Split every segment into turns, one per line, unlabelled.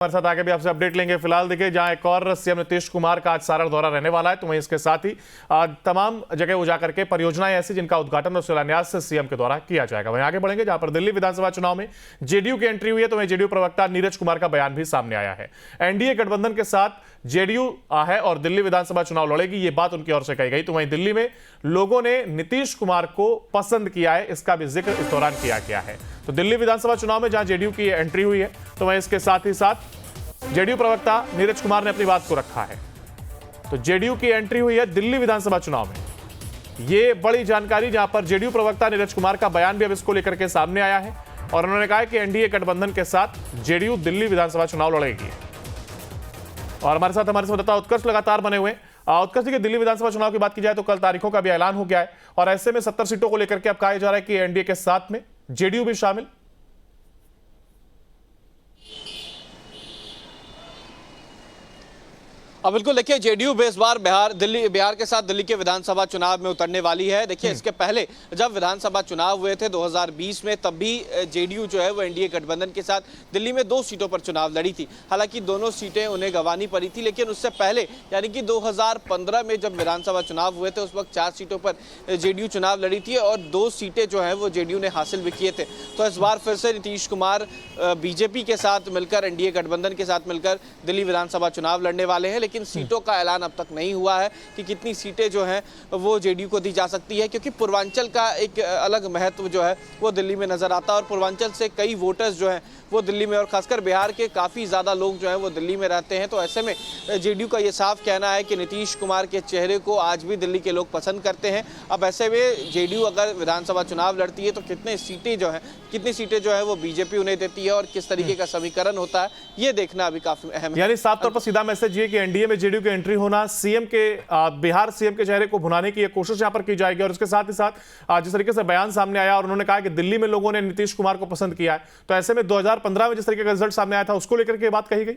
हमारे साथ आगे भी आपसे अपडेट लेंगे। फिलहाल देखिए, जहां एक और सीएम नीतीश कुमार का आज सारण दौरा रहने वाला है, तो वहीं इसके साथ ही तमाम जगह वो जाकर के परियोजनाएं ऐसी जिनका उद्घाटन और शिलान्यास सीएम के द्वारा किया जाएगा। वहीं आगे बढ़ेंगे, जहां पर दिल्ली विधानसभा चुनाव में जेडीयू की एंट्री हुई है, तो वहीं जेडीयू प्रवक्ता नीरज कुमार का बयान भी सामने आया है। एनडीए गठबंधन के साथ जेडीयू है और दिल्ली विधानसभा चुनाव लड़ेगी, ये बात उनकी ओर से कही गई। तो वहीं दिल्ली में लोगों ने नीतीश कुमार को पसंद किया है, इसका भी जिक्र इस दौरान किया गया है। तो दिल्ली विधानसभा चुनाव में जहां जेडीयू की एंट्री हुई है, तो वहीं इसके साथ ही साथ जेडीयू प्रवक्ता नीरज कुमार ने अपनी बात को रखा है। तो जेडीयू की एंट्री हुई है दिल्ली विधानसभा चुनाव में, ये बड़ी जानकारी, जहां पर जेडीयू प्रवक्ता नीरज कुमार का बयान भी अब इसको लेकर के सामने आया है और उन्होंने कहा कि एनडीए गठबंधन के साथ जेडीयू दिल्ली विधानसभा चुनाव लड़ेगी। और हमारे साथ हमारे संवाददाता उत्कर्ष लगातार बने हुए। उत्कर्ष जी, दिल्ली विधानसभा चुनाव की बात की जाए तो कल तारीखों का भी ऐलान हो गया है और ऐसे में 70 सीटों को लेकर के अब कहा जा रहा है कि एनडीए के साथ में जेडीयू भी शामिल।
अब बिल्कुल देखिए, जेडीयू इस बार बिहार के साथ दिल्ली के विधानसभा चुनाव में उतरने वाली है। देखिए, इसके पहले जब विधानसभा चुनाव हुए थे 2020 में, तब भी जेडीयू जो है वो एनडीए गठबंधन के साथ दिल्ली में 2 सीटों पर चुनाव लड़ी थी। हालांकि दोनों सीटें उन्हें गंवानी पड़ी थी, लेकिन उससे पहले यानी कि 2015 में जब विधानसभा चुनाव हुए थे, उस वक्त 4 सीटों पर जेडीयू चुनाव लड़ी थी और 2 सीटें जो है वो जेडीयू ने हासिल भी किए थे। तो इस बार फिर से नीतीश कुमार बीजेपी के साथ मिलकर, एनडीए गठबंधन के साथ मिलकर दिल्ली विधानसभा चुनाव लड़ने वाले हैं। लेकिन सीटों का ऐलान अब तक नहीं हुआ है कि कितनी सीटें जो हैं वो जेडीयू को दी जा सकती है, क्योंकि पूर्वांचल का एक अलग महत्व जो है वो दिल्ली में नजर आता है और पूर्वांचल से कई वोटर्स जो हैं वो दिल्ली में, और खासकर बिहार के काफ़ी ज़्यादा लोग जो हैं वो दिल्ली में रहते हैं। तो ऐसे में जेडीयू का ये साफ कहना है कि नीतीश कुमार के चेहरे को आज भी दिल्ली के लोग पसंद करते हैं। अब ऐसे में जेडीयू अगर विधानसभा चुनाव लड़ती है तो कितनी सीटें जो है वो बीजेपी उन्हें देती है और किस तरीके का समीकरण होता है, ये देखना अभी काफी अहम है।
यानी साफ तौर पर सीधा मैसेज ये कि एनडीए में जेडीयू की एंट्री होना, बिहार सीएम के चेहरे को भुनाने की कोशिश यहां पर की जाएगी। और इसके साथ ही साथ जिस तरीके से बयान सामने आया और उन्होंने कहा कि दिल्ली में लोगों ने नीतीश कुमार को पसंद किया है, तो ऐसे में 2015 में जिस तरीके का रिजल्ट सामने आया था उसको लेकर के बात कही गई।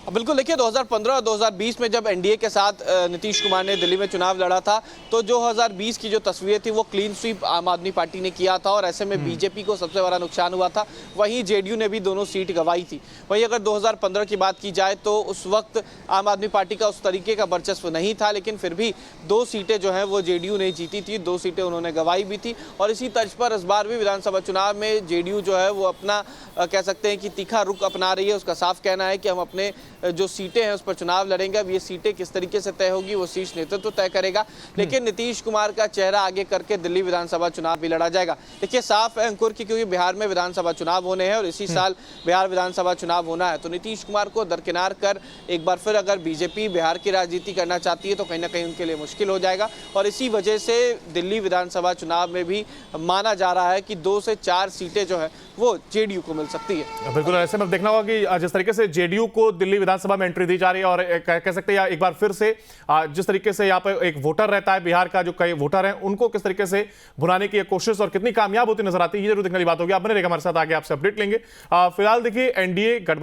बिल्कुल देखिए, 2015 और 2020 में जब एनडीए के साथ नीतीश कुमार ने दिल्ली में चुनाव लड़ा था, तो 2020 की जो तस्वीरें थी वो क्लीन स्वीप आम आदमी पार्टी ने किया था और ऐसे में बीजेपी को सबसे बड़ा नुकसान हुआ था। वहीं जेडीयू ने भी दोनों सीट गंवाई थी। वहीं अगर 2015 की बात की जाए तो उस वक्त आम आदमी पार्टी का उस तरीके का वर्चस्व नहीं था, लेकिन फिर भी 2 सीटें जो हैं वो जेडीयू ने जीती थी, 2 सीटें उन्होंने गंवाई भी थी। और इसी तर्ज पर इस बार भी विधानसभा चुनाव में जेडीयू जो है वो अपना कह सकते हैं कि तीखा रुख अपना रही है। उसका साफ कहना है कि हम अपने जो सीटें हैं उस पर चुनाव लड़ेंगे। अब ये सीटें किस तरीके से तय होगी वो शीर्ष नेतृत्व तय करेगा, लेकिन नीतीश कुमार का चेहरा आगे करके दिल्ली विधानसभा चुनाव भी लड़ा जाएगा। देखिए, साफ है अंकुर की, क्योंकि बिहार में विधानसभा चुनाव होने हैं और इसी साल बिहार विधानसभा चुनाव होना है, तो नीतीश कुमार को दरकिनार कर एक बार फिर अगर बीजेपी बिहार की राजनीति करना चाहती है तो कहीं ना कहीं उनके लिए मुश्किल हो जाएगा। और इसी वजह से दिल्ली विधानसभा चुनाव में भी माना जा रहा है कि 2 से 4 सीटें जो है वो जेडीयू को मिल सकती है।
बिल्कुल, ऐसे में देखना होगा कि जिस तरीके से जेडीयू को दिल्ली विधानसभा में एंट्री दी जा रही है और कह सकते हैं एक बार फिर से जिस तरीके से यहाँ पर एक वोटर रहता है बिहार का, जो कई वोटर हैं उनको किस तरीके से भुनाने की कोशिश और कितनी कामयाब होती नजर आती है, ये जरूर देखने वाली बात होगी। आप बने रहेगा हमारे साथ, आगे आपसे अपडेट लेंगे। फिलहाल देखिए, एनडीए गठबंधन